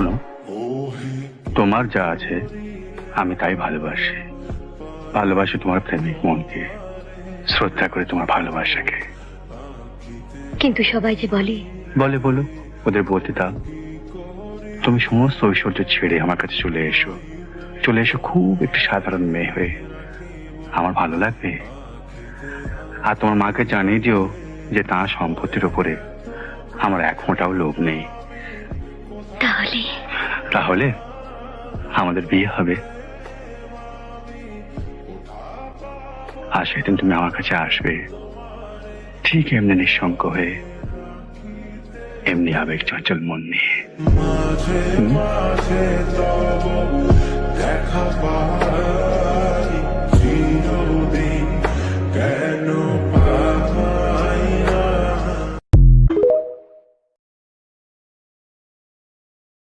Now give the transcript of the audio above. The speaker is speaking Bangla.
শোনো, তোমার যা আছে আমি তাই ভালোবাসি। ভালোবাসি তোমার প্রেমিক মনকে, শ্রদ্ধা করে তোমার ভালোবাসাকে। কিন্তু সবাই যে বলে, বলে বলো, ওদের বলতে দাও। তুমি সমস্ত ঐশ্বর্য ছেড়ে আমার কাছে চলে এসো। চলে এসো খুব একটি সাধারণ মেয়ে হয়ে। আমার ভালো লাগবে। আর তোমার মাকে জানিয়ে দিও যে তার সম্পত্তির ওপরে আমার এক ফোঁটাও লোভ নেই। তাহলে তাহলে আমাদের বিয়ে হবে। আর সেদিন তুমি আমার কাছে আসবে, ঠিক এমনি নিঃসঙ্গ হয়ে, এমনি আবেগ চঞ্চল মন নিয়ে। মাঝে মাঝে তব দেখা পাওয়া